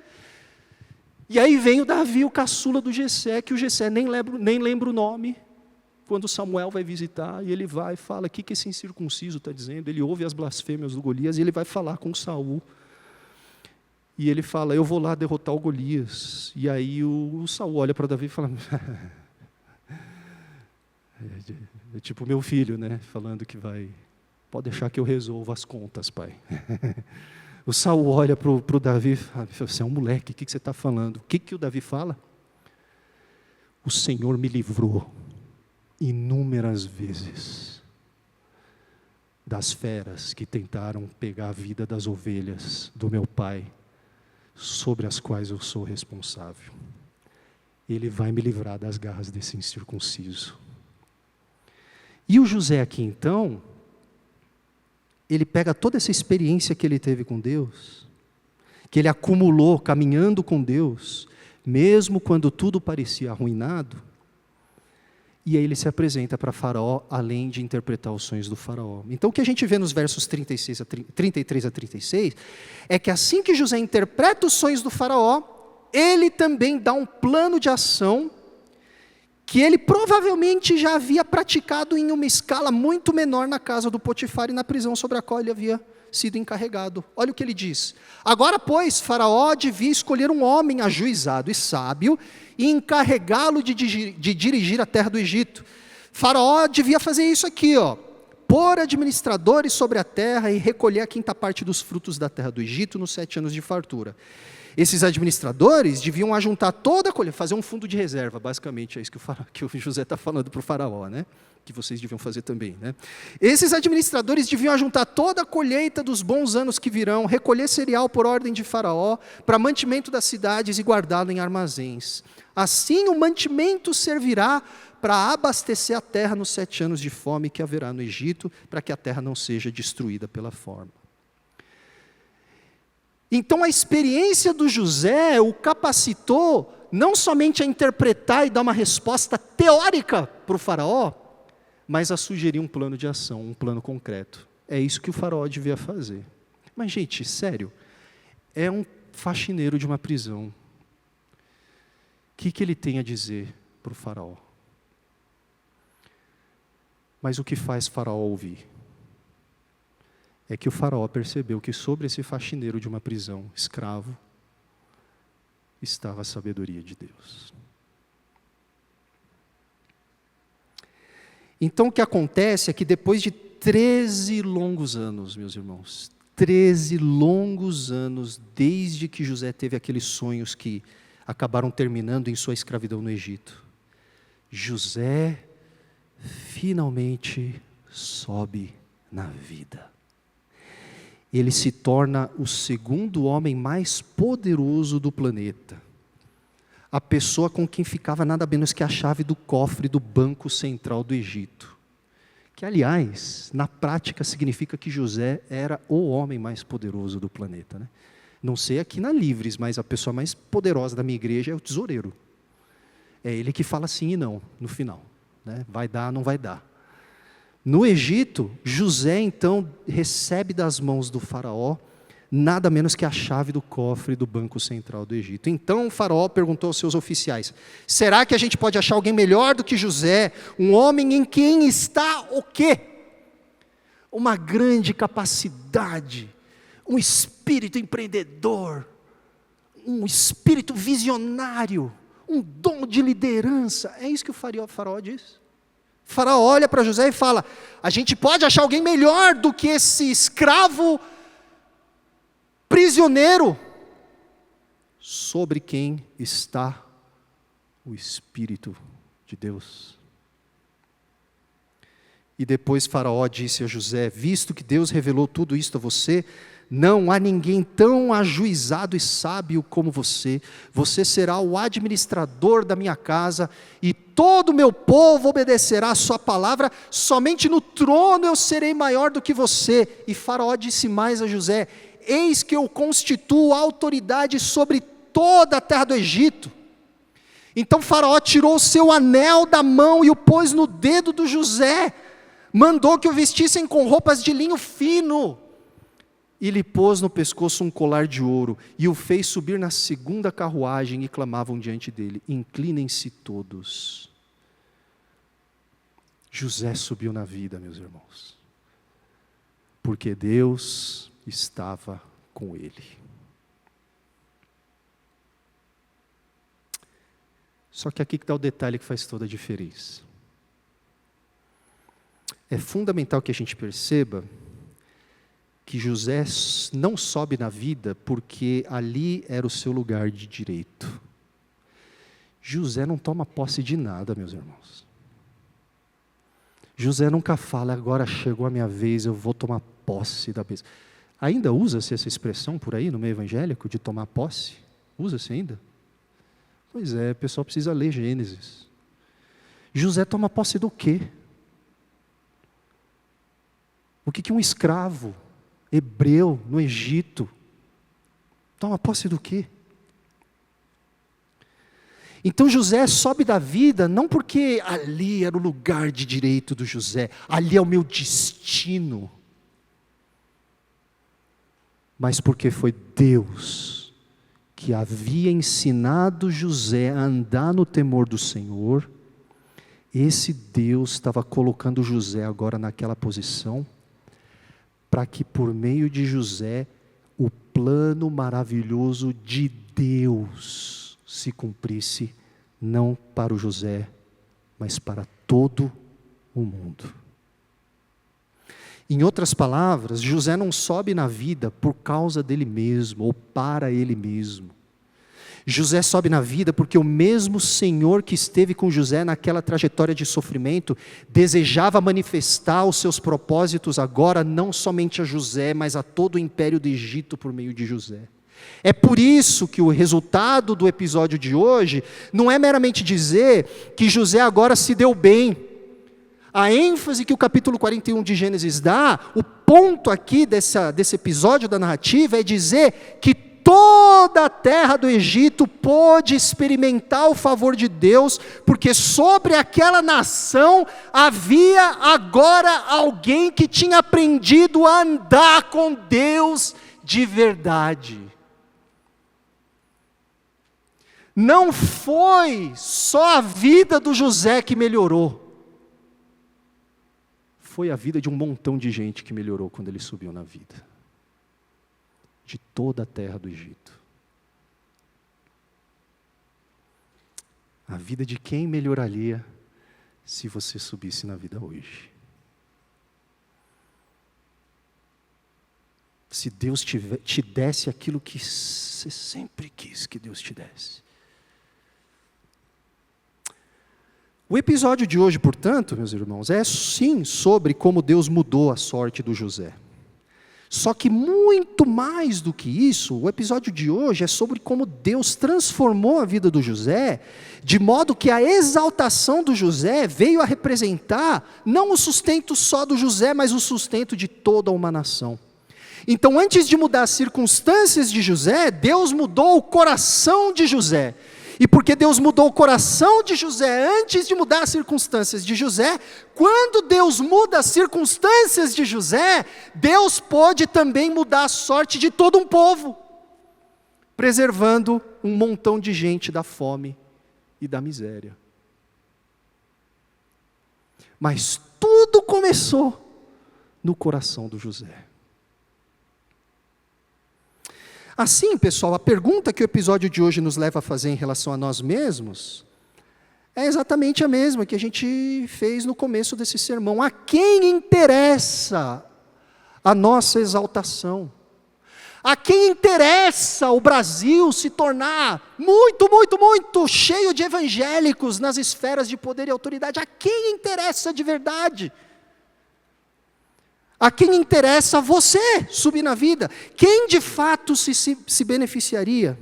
E aí vem o Davi, o caçula do Jessé, que o Jessé nem lembra o nome, quando Samuel vai visitar, e ele vai e fala, o que esse incircunciso está dizendo? Ele ouve as blasfêmias do Golias, e ele vai falar com Saul. E ele fala, eu vou lá derrotar o Golias. E aí o Saul olha para Davi e fala, é tipo meu filho, né? Falando que vai, pode deixar que eu resolva as contas, pai. O Saul olha para o Davi e fala, você é um moleque, o que você está falando? O que o Davi fala? O Senhor me livrou inúmeras vezes das feras que tentaram pegar a vida das ovelhas do meu pai, sobre as quais eu sou responsável. Ele vai me livrar das garras desse incircunciso. E o José aqui então, ele pega toda essa experiência que ele teve com Deus, que ele acumulou caminhando com Deus, mesmo quando tudo parecia arruinado, e aí ele se apresenta para Faraó, além de interpretar os sonhos do Faraó. Então o que a gente vê nos versos 33 a 36, é que assim que José interpreta os sonhos do Faraó, ele também dá um plano de ação, que ele provavelmente já havia praticado em uma escala muito menor na casa do Potifar e na prisão sobre a qual ele havia sido encarregado. Olha o que ele diz. Agora, pois, Faraó devia escolher um homem ajuizado e sábio e encarregá-lo de dirigir a terra do Egito. Faraó devia fazer isso aqui, pôr administradores sobre a terra e recolher a quinta parte dos frutos da terra do Egito nos 7 anos de fartura. Esses administradores deviam ajuntar toda a colheita, fazer um fundo de reserva, basicamente é isso que o José está falando para o Faraó, né? Que vocês deviam fazer também, né? Esses administradores deviam ajuntar toda a colheita dos bons anos que virão, recolher cereal por ordem de Faraó, para mantimento das cidades e guardá-lo em armazéns. Assim o mantimento servirá para abastecer a terra nos 7 anos de fome que haverá no Egito, para que a terra não seja destruída pela fome. Então a experiência do José o capacitou não somente a interpretar e dar uma resposta teórica para o Faraó, mas a sugerir um plano de ação, um plano concreto. É isso que o Faraó devia fazer. Mas, gente, sério, é um faxineiro de uma prisão. O que ele tem a dizer para o Faraó? Mas o que faz Faraó ouvir? É que o Faraó percebeu que sobre esse faxineiro de uma prisão, escravo, estava a sabedoria de Deus. Então o que acontece é que depois de 13 longos anos, meus irmãos, 13 longos anos, desde que José teve aqueles sonhos que acabaram terminando em sua escravidão no Egito, José finalmente sobe na vida. ele se torna o segundo homem mais poderoso do planeta. A pessoa com quem ficava nada menos que a chave do cofre do Banco Central do Egito. Que, aliás, na prática significa que José era o homem mais poderoso do planeta, né? Não sei aqui na Livres, mas a pessoa mais poderosa da minha igreja é o tesoureiro. É ele que fala sim e não, no final, né? Vai dar, não vai dar. No Egito, José então recebe das mãos do faraó nada menos que a chave do cofre do Banco Central do Egito. Então o faraó perguntou aos seus oficiais: será que a gente pode achar alguém melhor do que José, um homem em quem está o quê? Uma grande capacidade, um espírito empreendedor, um espírito visionário, um dom de liderança. É isso que o faraó diz. O faraó olha para José e fala: a gente pode achar alguém melhor do que esse escravo prisioneiro sobre quem está o Espírito de Deus. E depois Faraó disse a José: visto que Deus revelou tudo isto a você, não há ninguém tão ajuizado e sábio como você. Você será o administrador da minha casa, e todo o meu povo obedecerá a sua palavra. Somente no trono eu serei maior do que você. E Faraó disse mais a José: eis que eu constituo autoridade sobre toda a terra do Egito. Então Faraó tirou o seu anel da mão e o pôs no dedo do José, mandou que o vestissem com roupas de linho fino, e lhe pôs no pescoço um colar de ouro, e o fez subir na segunda carruagem, e clamavam diante dele: inclinem-se todos. José subiu na vida, meus irmãos, porque Deus estava com ele. Só que aqui que está o detalhe que faz toda a diferença. É fundamental que a gente perceba que José não sobe na vida porque ali era o seu lugar de direito. José não toma posse de nada, meus irmãos. José nunca fala: agora chegou a minha vez, eu vou tomar posse da bênção. Ainda usa-se essa expressão por aí no meio evangélico, de tomar posse? Usa-se ainda? Pois é, o pessoal precisa ler Gênesis. José toma posse do quê? O que um escravo hebreu no Egito toma posse do quê? Então José sobe da vida não porque ali era o lugar de direito do José, ali é o meu destino, mas porque foi Deus que havia ensinado José a andar no temor do Senhor. Esse Deus estava colocando José agora naquela posição, para que por meio de José, o plano maravilhoso de Deus se cumprisse, não para o José, mas para todo o mundo. Em outras palavras, José não sobe na vida por causa dele mesmo, ou para ele mesmo. José sobe na vida porque o mesmo Senhor que esteve com José naquela trajetória de sofrimento, desejava manifestar os seus propósitos agora, não somente a José, mas a todo o império do Egito por meio de José. É por isso que o resultado do episódio de hoje não é meramente dizer que José agora se deu bem. A ênfase que o capítulo 41 de Gênesis dá, o ponto aqui desse episódio da narrativa é dizer que toda a terra do Egito pôde experimentar o favor de Deus, porque sobre aquela nação havia agora alguém que tinha aprendido a andar com Deus de verdade. Não foi só a vida do José que melhorou, foi a vida de um montão de gente que melhorou quando ele subiu na vida. De toda a terra do Egito. A vida de quem melhoraria se você subisse na vida hoje? Se Deus te desse aquilo que você sempre quis que Deus te desse. O episódio de hoje, portanto, meus irmãos, é sim sobre como Deus mudou a sorte do José. Só que muito mais do que isso, o episódio de hoje é sobre como Deus transformou a vida do José, de modo que a exaltação do José veio a representar não o sustento só do José, mas o sustento de toda uma nação. Então, antes de mudar as circunstâncias de José, Deus mudou o coração de José. E porque Deus mudou o coração de José antes de mudar as circunstâncias de José, quando Deus muda as circunstâncias de José, Deus pode também mudar a sorte de todo um povo, preservando um montão de gente da fome e da miséria. Mas tudo começou no coração do José. Assim, pessoal, a pergunta que o episódio de hoje nos leva a fazer em relação a nós mesmos é exatamente a mesma que a gente fez no começo desse sermão. A quem interessa a nossa exaltação? A quem interessa o Brasil se tornar muito, muito, muito cheio de evangélicos nas esferas de poder e autoridade? A quem interessa de verdade? A quem interessa você subir na vida? Quem de fato se beneficiaria?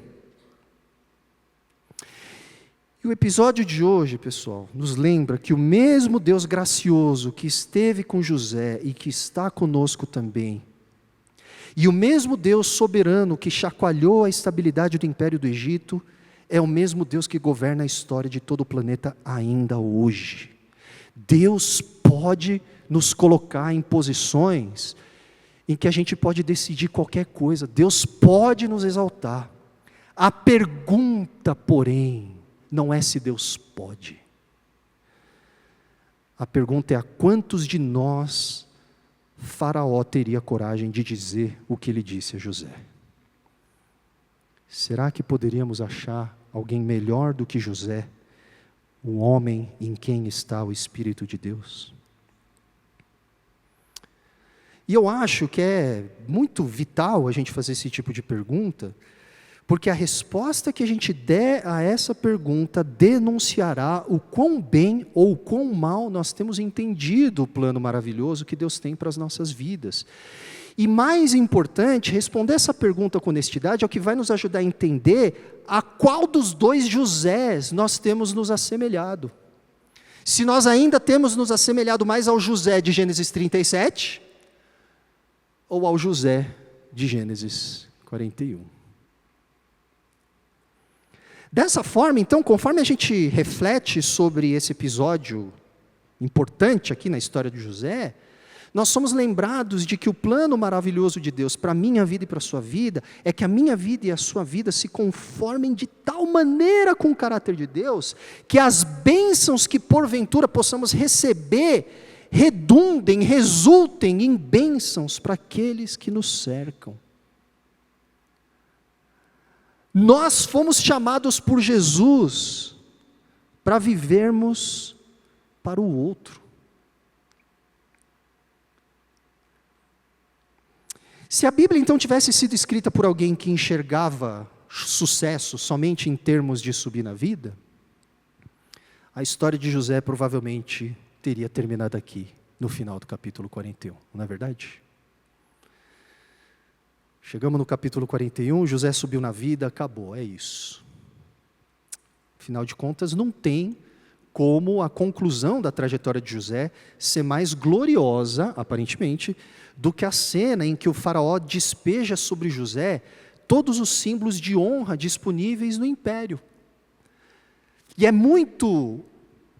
E o episódio de hoje, pessoal, nos lembra que o mesmo Deus gracioso que esteve com José e que está conosco também, e o mesmo Deus soberano que chacoalhou a estabilidade do Império do Egito, é o mesmo Deus que governa a história de todo o planeta ainda hoje. Deus pode nos colocar em posições em que a gente pode decidir qualquer coisa. Deus pode nos exaltar. A pergunta, porém, não é se Deus pode. A pergunta é a quantos de nós Faraó teria coragem de dizer o que ele disse a José. Será que poderíamos achar alguém melhor do que José, um homem em quem está o Espírito de Deus? E eu acho que é muito vital a gente fazer esse tipo de pergunta, porque a resposta que a gente der a essa pergunta denunciará o quão bem ou o quão mal nós temos entendido o plano maravilhoso que Deus tem para as nossas vidas. E mais importante, responder essa pergunta com honestidade é o que vai nos ajudar a entender a qual dos dois Josés nós temos nos assemelhado. Se nós ainda temos nos assemelhado mais ao José de Gênesis 37, ou ao José de Gênesis 41. Dessa forma, então, conforme a gente reflete sobre esse episódio importante aqui na história de José, nós somos lembrados de que o plano maravilhoso de Deus para a minha vida e para a sua vida é que a minha vida e a sua vida se conformem de tal maneira com o caráter de Deus, que as bênçãos que porventura possamos receber redundem, resultem em bênçãos para aqueles que nos cercam. Nós fomos chamados por Jesus para vivermos para o outro. Se a Bíblia então tivesse sido escrita por alguém que enxergava sucesso somente em termos de subir na vida, a história de José provavelmente teria terminado aqui, no final do capítulo 41, não é verdade? Chegamos no capítulo 41, José subiu na vida, acabou, é isso. Afinal de contas, não tem como a conclusão da trajetória de José ser mais gloriosa, aparentemente, do que a cena em que o faraó despeja sobre José todos os símbolos de honra disponíveis no império. E é muito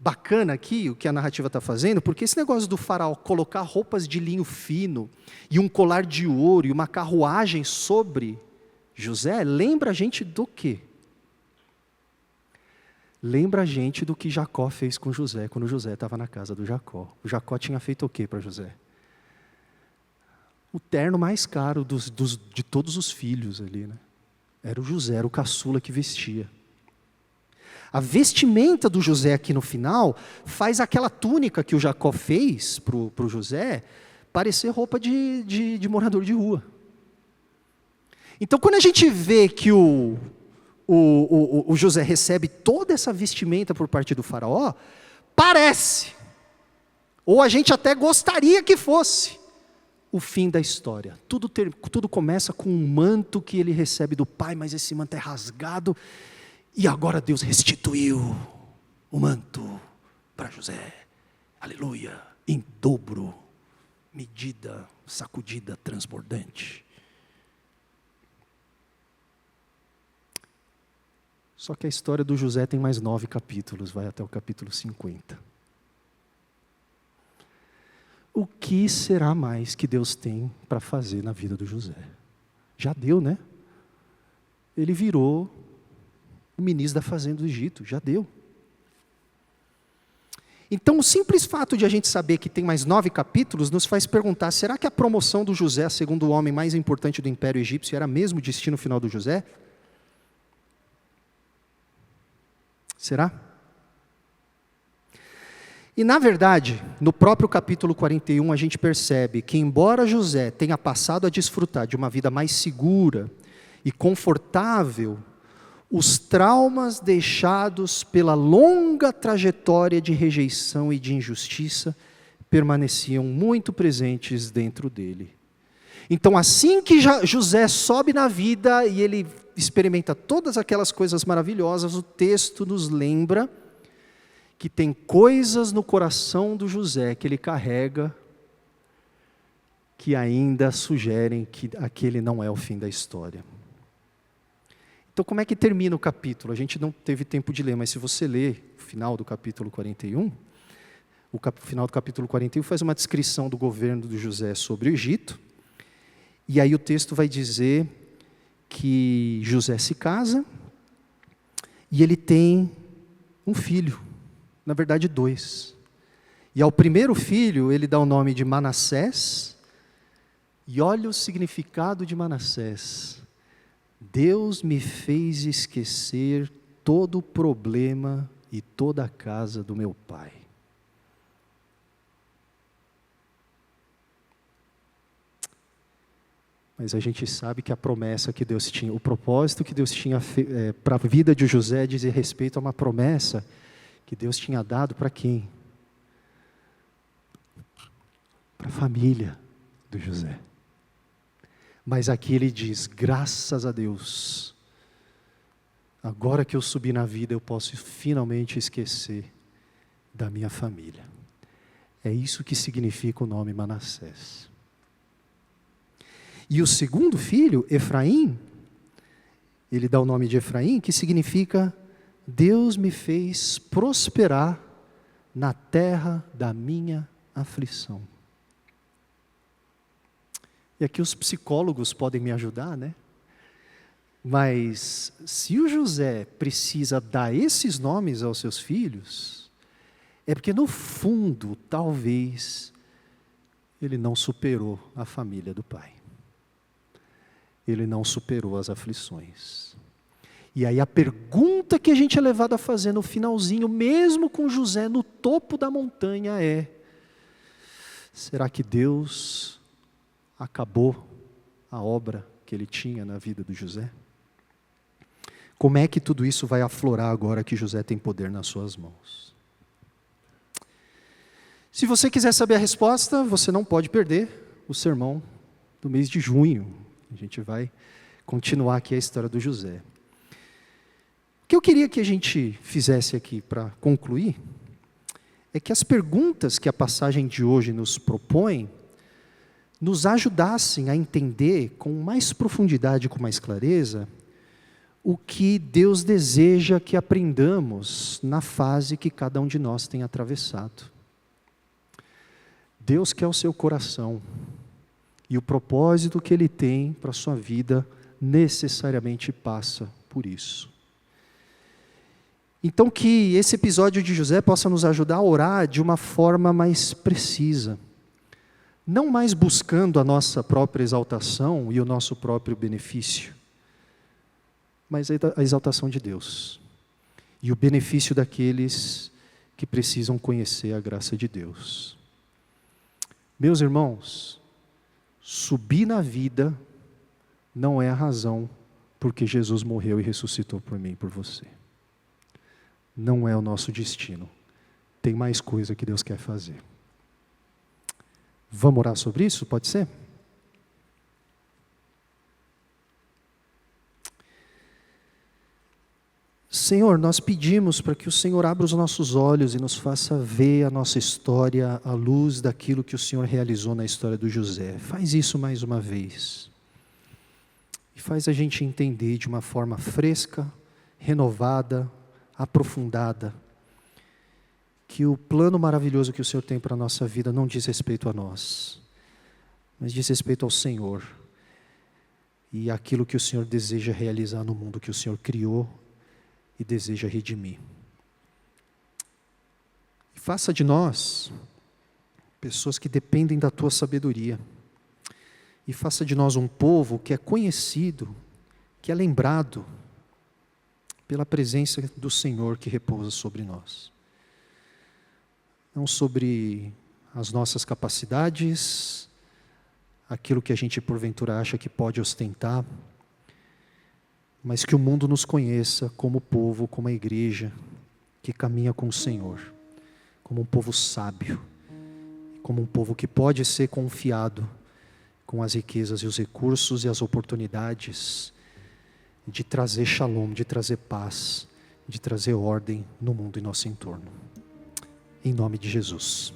bacana aqui o que a narrativa está fazendo, porque esse negócio do faraó colocar roupas de linho fino, e um colar de ouro, e uma carruagem sobre José, lembra a gente do quê? Lembra a gente do que Jacó fez com José, quando José estava na casa do Jacó. O Jacó tinha feito o quê para José? O terno mais caro de todos os filhos ali, né? Era o José, era o caçula que vestia. A vestimenta do José aqui no final faz aquela túnica que o Jacó fez para o José parecer roupa de morador de rua. Então, quando a gente vê que o José recebe toda essa vestimenta por parte do faraó, parece, ou a gente até gostaria que fosse, o fim da história. Tudo começa com um manto que ele recebe do pai, mas esse manto é rasgado, e agora Deus restituiu o manto para José. Aleluia, em dobro, medida, sacudida, transbordante. Só que a história do José tem mais 9 capítulos, vai até o capítulo 50. O que será mais que Deus tem para fazer na vida do José? Já deu, né? Ele virou o ministro da fazenda do Egito, já deu. Então, o simples fato de a gente saber que tem mais 9 capítulos nos faz perguntar, será que a promoção do José, segundo o homem mais importante do Império Egípcio, era mesmo o destino final do José? Será? E, na verdade, no próprio capítulo 41, a gente percebe que, embora José tenha passado a desfrutar de uma vida mais segura e confortável, os traumas deixados pela longa trajetória de rejeição e de injustiça permaneciam muito presentes dentro dele. Então, assim que José sobe na vida e ele experimenta todas aquelas coisas maravilhosas, o texto nos lembra que tem coisas no coração do José que ele carrega que ainda sugerem que aquele não é o fim da história. Então, como é que termina o capítulo? A gente não teve tempo de ler, mas se você ler o final do capítulo 41, o final do capítulo 41 faz uma descrição do governo de José sobre o Egito, e aí o texto vai dizer que José se casa e ele tem um filho, na verdade 2. E ao primeiro filho ele dá o nome de Manassés, e olha o significado de Manassés. Deus me fez esquecer todo o problema e toda a casa do meu pai. Mas a gente sabe que a promessa que Deus tinha, o propósito que Deus tinha para a vida de José dizia respeito a uma promessa que Deus tinha dado para quem? Para a família do José. Mas aqui ele diz, graças a Deus, agora que eu subi na vida, eu posso finalmente esquecer da minha família. É isso que significa o nome Manassés. E o segundo filho, Efraim, ele dá o nome de Efraim, que significa, Deus me fez prosperar na terra da minha aflição. E aqui os psicólogos podem me ajudar, né? Mas se o José precisa dar esses nomes aos seus filhos, é porque no fundo, talvez, ele não superou a família do pai. Ele não superou as aflições. E aí a pergunta que a gente é levado a fazer no finalzinho, mesmo com José no topo da montanha é, será que Deus acabou a obra que ele tinha na vida do José? Como é que tudo isso vai aflorar agora que José tem poder nas suas mãos? Se você quiser saber a resposta, você não pode perder o sermão do mês de junho. A gente vai continuar aqui a história do José. O que eu queria que a gente fizesse aqui para concluir é que as perguntas que a passagem de hoje nos propõe nos ajudassem a entender com mais profundidade, com mais clareza, o que Deus deseja que aprendamos na fase que cada um de nós tem atravessado. Deus quer o seu coração, e o propósito que Ele tem para a sua vida necessariamente passa por isso. Então que esse episódio de José possa nos ajudar a orar de uma forma mais precisa, não mais buscando a nossa própria exaltação e o nosso próprio benefício, mas a exaltação de Deus e o benefício daqueles que precisam conhecer a graça de Deus. Meus irmãos, subir na vida não é a razão porque Jesus morreu e ressuscitou por mim e por você. Não é o nosso destino. Tem mais coisa que Deus quer fazer. Vamos orar sobre isso? Pode ser? Senhor, nós pedimos para que o Senhor abra os nossos olhos e nos faça ver a nossa história à luz daquilo que o Senhor realizou na história do José. Faz isso mais uma vez. E faz a gente entender de uma forma fresca, renovada, aprofundada, que o plano maravilhoso que o Senhor tem para a nossa vida não diz respeito a nós, mas diz respeito ao Senhor e aquilo que o Senhor deseja realizar no mundo que o Senhor criou e deseja redimir. E faça de nós pessoas que dependem da Tua sabedoria. E faça de nós um povo que é conhecido, que é lembrado pela presença do Senhor que repousa sobre nós. Não sobre as nossas capacidades, aquilo que a gente porventura acha que pode ostentar, mas que o mundo nos conheça como povo, como a igreja que caminha com o Senhor, como um povo sábio, como um povo que pode ser confiado com as riquezas e os recursos e as oportunidades de trazer shalom, de trazer paz, de trazer ordem no mundo em nosso entorno. Em nome de Jesus.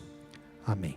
Amém.